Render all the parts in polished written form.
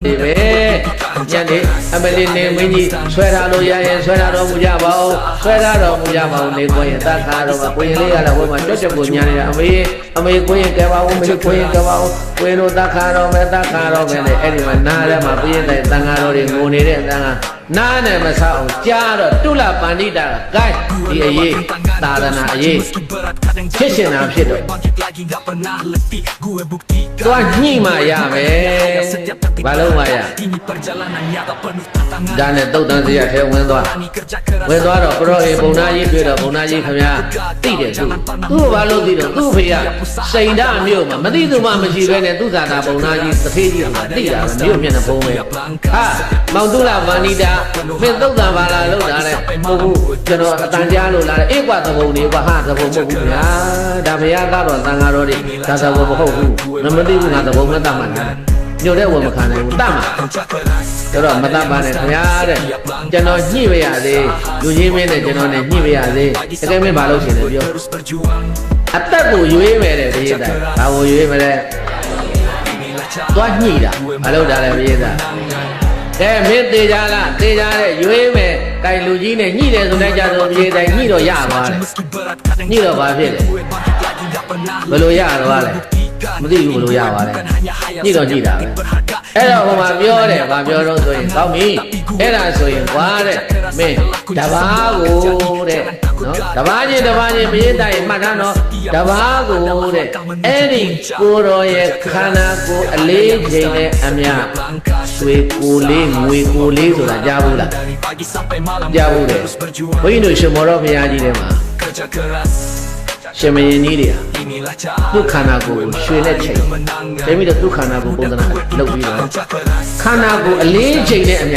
ပဲညနေအမလီနေမင်းကြီးဆွဲထားလို့ရရင်ဆွဲထားတော်မူကြပါဦးဆွဲထားတော်မူကြပါဦးနေကိုရင်တခါတော့ကိုရင်လေးရလာဝဲမှာကြွကြွကိုညာနေအမေကိုရင်ကဲပါဦးမေကိုရင်ကဲပါဦးကိုရင်တို့တခါတော့မယ်နဲ့အဲ့ဒီမှာနားထဲမှာပြည့်တဲ့တန်ဃာတော်တွေငိုနေတဲ့တန်ဃာနားနဲ့မဆောက်အောင်ကြားတော့တုလပန္တိတာဂိုင်းဒီအရေးသာသနာအရေးဖြစ်ရှင်တာဖြစ်တော့သွားညှိမှရမယ်ဘာလို့မှရဒါနဲ့တုတ်တန်းစရာထဲဝင်သွားတော့ပရောဟိတ်ဘုံနာကြီးတွေ့တော့ဘုံနာကြီးခင်ဗျာသိတယ်သူ့ဘာလို့သိတော့သူ့ဖေကစိန်ဓာမြို့မှာမသိသူမှမရှိဘဲနဲ့သူ့ဇာတာဘုံနာကြီးတစ်ဖေးကြီးကသိတာမြို့မျက်နှာဘုံပဲဟာမောင်တုလဗန္ဒီတာမင်းတုတ်တန်ပါလားလို့တာနဲ့မဟုတ်ဘူးကျွန်တော်အတန်ကြားလို့လာတယ်အေးကွာသဘုံတွေကဟာသဘုံမဟုတ်ဘူးဗျာဒါဘုရားကတော့သံဃာတော်တွေဒါသဘုံမဟုတ်ဘူးမသိဘူးငါသဘုံနဲ့တတ်မှန်တယ်ညို့တဲ့ဝမခံနိုင်ဘူးတတ်မှာတော့မတတ်ပါနဲ့ခင်ဗျာတဲ့ကျွန်တော်ညှိပါရသေးလူကြီးမင်းနဲ့ကျွန်တော်နဲ့ညှိပါရသေးတကယ်မင်းမလုပ်ရှင်တယ်ပြောအသက်ကိုရွေးမယ်တဲ့ဘုရားတိုင်ဘာကိုရွေးမလဲသွားညှိတာမလုပ်တာလည်းဘုရားတိုင်ကဲမင်းသေးကြလားသေးကြတဲ့ရွေးမယ်တိုင်လူကြီးနဲ့ညှိတယ်ဆိုတဲ့ကြတော့ဘုရားတိုင်ညှိတော့ရသွားတယ်ညှိတော့ဘာဖြစ်လဲဘယ်လိုရတော့လဲမသိဘူးဘယ်လိုရပါလဲညှိတော့ညှိတာပဲအဲ့တော့ဟိုမှာပြောတယ်ဗာပြောတော့ဆိုရင်ကောင်းပြီအဲ့ဒါဆိုရင်ကွာတဲ့မင်းတပားကိုတဲ့နော်တပားချင်းဘုရားတိုင်မှတ်ထားနော်တပားကိုတဲ့အဲ့ဒီကိုတော်ရဲ့ခန္ဓာကိုယ်အလေးချိန်နဲ့အမြရွှေကိုလေးငွေကိုလေးဆိုတာကြားဘူးလားကြားဘူးတယ်ဘုန်းကြီးတို့ရှင်မော်တော်ဘုရားကြီးထဲမှာရှင်မင်းကြီးတွေဟာဒုက္ခနာကိုရွှေနဲ့ချိန်ပြီးတော့ဒုက္ခနာကိုပုံသဏ္ဍာန်လုပ်ပြီးတော့ခန္ဓာကိုအလေးချိန်နဲ့အမြ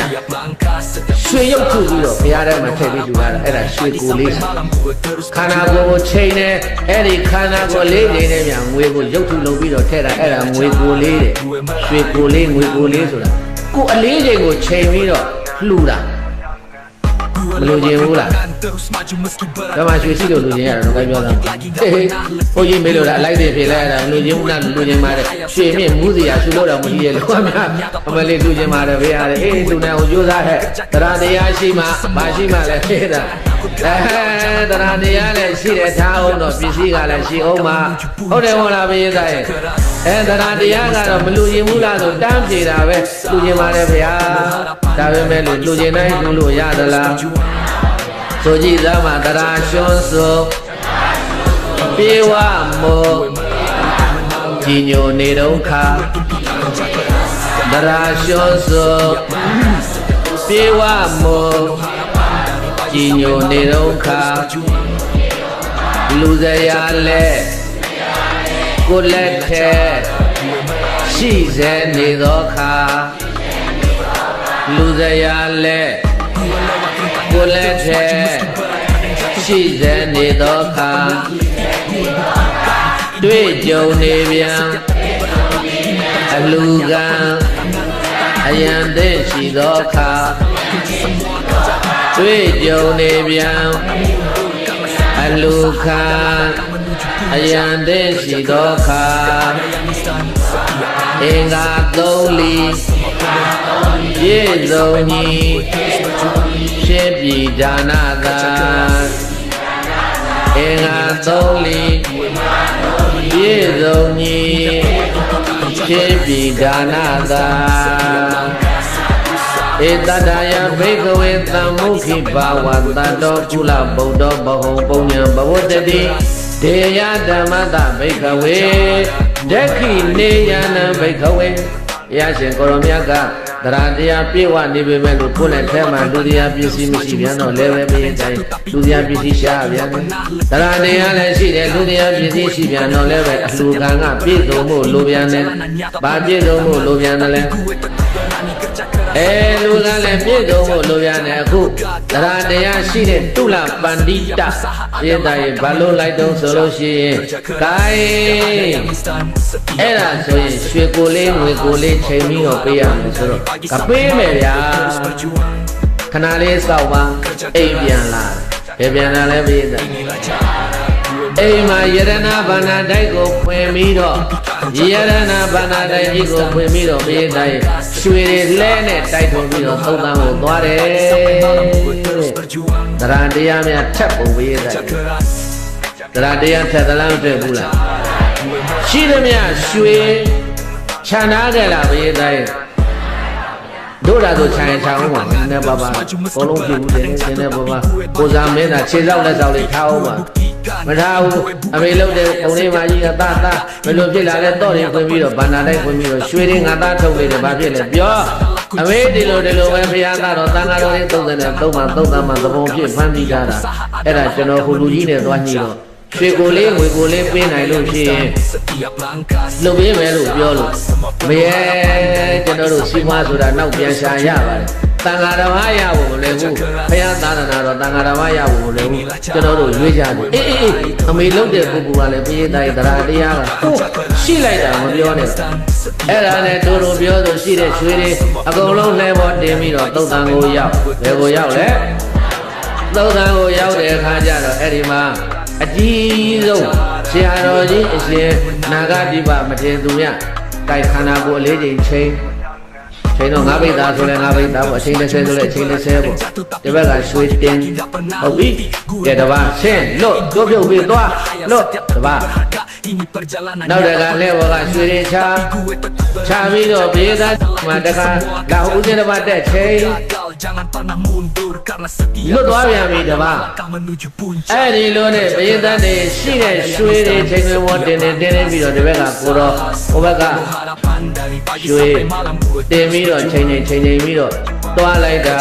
ရွှေရုပ်ထုပြီးတော့ဘုရားထဲမှာထည့်ပြီးယူလာတာအဲ့ဒါရွှေကိုလေးခန္ဓာကိုချိန်နဲ့အဲ့ဒီခန္ဓာကိုလေးချိန်နဲ့မြန်ငွေကိုရုပ်ထုလုပ်ပြီးတော့ထည့်တာအဲ့ဒါငွေကိုလေးတဲ့ရွှေကိုလေးငွေကိုလေးဆိုတာကိုအလေးချိန်ကိုချိန်ပြီးတော့လှူတာမလို့ခြင်းဘူးလားဒါမှရွှေရှိလို့လူချင်းရတာတော့ကြိုက်ပြောတာဟိုကြီးမေးလို့လားအလိုက်တွေဖြစ်လိုက်ရတာလူချင်းဘူးလားလူချင်းပါတယ်ရွှေမြင့်မူးစရာရွှေလို့တော့မကြီးရဲ့လို့အများအမလေးလူချင်းပါတယ်ဖေရတယ်အေးလူနဲ့ဟိုကြိုးစားဟဲ့တရားတရားရှိမှမရှိမှလည်းဖြစ်တာတရားတရားလည်းရှိတယ်ထားအောင်တော့ပစ္စည်းကလည်းရှိအောင်မှဟုတ်တယ်ဟုတ်လားဘုရားသားရဲ့တရားတရားကတော့မလူချင်းဘူးလားဆိုတန်းပြေတာပဲလူချင်းပါတယ်ဖေဟာဒါပေမဲ့လူချင်းတိုင်းလူလို့ရသလားဆိုကြည့်သားမှာတရားရှွန်းဆိုပြေဝမောကြီးညိုနေတော့ခါတရားရှွန်းဆိုပြေဝမောကြီးညိုနေတော့ခါလူစရာလဲကိုလက်ထဲရှိစေနေတော့ခါလူစရာလဲကိုလက်ထဲရှိစေနေတော့ခါတွေ့ကြုံနေပြန်အလူကံအယံတဲ့ရှိတော့ခါတွေ့ကြုံနေပြန်အလူခံအယံတဲ့ရှိတော့ခါအင်္ဂါသုံးလီပြည့်စုံကြီးဖြစ်ပြီးဒါနသာအင်္ဂါသုံးလီပြည့်စုံကြီးဖြစ်ပြီးဒါနသာဧတတယဘေကဝေသံမုခိဘာဝတတောကုလဗုဒ္ဓဘဟုံပုံညာဘဝတတိဒေယဓမ္မတဘေကဝေဒက္ခိနေယနံဘေကဝေရရှင်ကိုရောမြတ်ကတရားတရားပြေဝနေပေမဲ့လို့ကိုယ်နဲ့ထဲမှာလူတရားပစ္စည်းမရှိပြန်တော့လည်းပဲမင်းတိုင်းလူတရားပစ္စည်းရှာပြန်တယ်တရားတရားလည်းရှိတယ်လူတရားပစ္စည်းရှိပြန်တော့လည်းပဲအလှခံကပြည့်စုံမှုလိုပြန်တယ်ဘာပြည့်စုံမှုလိုပြန်တယ်လဲလူကလည်းပြည့်စုံမှုလိုပြန်တယ်အခုတရားတရားရှိတဲ့တုလပန္တိတပြည့်တိုင်းဘာလို့လိုက်တော့ဆိုလို့ရှိရင်ဂိုင်းအဲ့ဒါဆိုရင်ရွှေကိုလေးငွေကိုလေးချိန်ပြီးတော့ပေးရမယ်ဆိုတော့ကပေးမယ်ဗျာခဏလေးစောက်ပါအိမ်ပြန်လာဘယ်ပြန်လာလဲပေးတယ် အိမ်မှာယရနာဘာနာတိုက်ကိုဖွင့်ပြီးတော့ယရနာဘာနာတိုက်ကြီးကိုဖွင့်ပြီးတော့ဘေးတိုင်းရွှေတွေလဲနဲ့တိုက်ထုံပြီးတော့သုံးသန်းကိုသွားတယ်တရံတရားများထက်ပုံဘေးတိုင်းတရံတရားထက်သလားမတွေ့ဘူးလားရှိသမျှရွှေခြံထားကြလားဘေးတိုင်းတို့တာဆိုခြံချောင်းပါနဲ့ပါပါဘလုံးပြဘူးတယ်နဲ့ပါပါကိုစားမင်းသာခြေလောက်လက်ဆောင်လေးထားအောင်ပါမထားဘူးအမေလုပ်တဲ့ပုံလေးမကြီးကသားဘယ်လိုဖြစ်လာလဲတော့ရင်ခွင်ပြီးတော့ဗန္နာလိုက်ခွင်ပြီးတော့ရွှေတွေငါသားထုတ်နေတယ်ဘာဖြစ်လဲပြောအမေဒီလိုပဲဖရာသားတော်တန်ဃာတော်လေး33မှာ3သန်းမှာသဘုံဖြစ်ဖမ်းပြီးတာအဲ့ဒါကျွန်တော်ဟိုလူကြီးနဲ့သွားညှိတော့ရွှေကိုလေးငွေကိုလေးပေးနိုင်လို့ရှိရင်လုပ်ပေးမယ်လို့ပြောလို့မရဲကျွန်တော်တို့စီမွားဆိုတာနောက်ပြန်ရှာရပါတယ်တန်ဃာတော်မရဖို့မလဲဘူးဘုရားသာသနာတော်တန်ဃာတော်မရဖို့မလဲဘူးကျွန်တော်တို့ရွေးကြတယ်အေးအမေလုပ်တဲ့ပုဂ္ဂိုလ်ကလည်းဘုရားတိုင်းတရားတရားကရှိလိုက်တာမပြောနဲ့အဲ့ဒါနဲ့တို့တို့ပြောဆိုရှိတဲ့ရွှေတွေအကုန်လုံးလှဲပေါ်တင်ပြီးတော့သုတ်တန်ကိုရောက်ဘယ်ကိုရောက်လဲသုတ်တန်ကိုရောက်တဲ့အခါကျတော့အဲ့ဒီမှာအကြီးဆုံးဆရာတော်ကြီးအရှင်နာဂတိပမထေရသူမြတ်တိုက်ခန္ဓာကိုယ်အလေးချိန်ချိန်တော့ငါးဘိတ်သားဆိုလဲငါးဘိတ်သားပေါ့အချိန်30ဆိုလဲအချိန်30ပေါ့ဒီဘက်ကရွှေတင်ဟုတ်ပြီကဲတပါဆင်းလွတ်တို့ပြုတ်ပြီးသွားလွတ်တပါနောက်တကလဲဘောကရွှေရင်ချပြီးတော့ဘေးသားမှာတခါလာဦးစင်းတပါတက်ချိန်လွတ်သွားပြန်ပြီတပါအဲ့ဒီလိုနဲ့ဘေးသားတွေရှိတဲ့ရွှေတွေချိန်တွေပေါ်တင်ပြီးတော့ဒီဘက်ကကိုတော့ဟိုဘက်ကရွှေတင်ပြီးတော့ချိန်ပြီးတော့တွားလိုက်တာ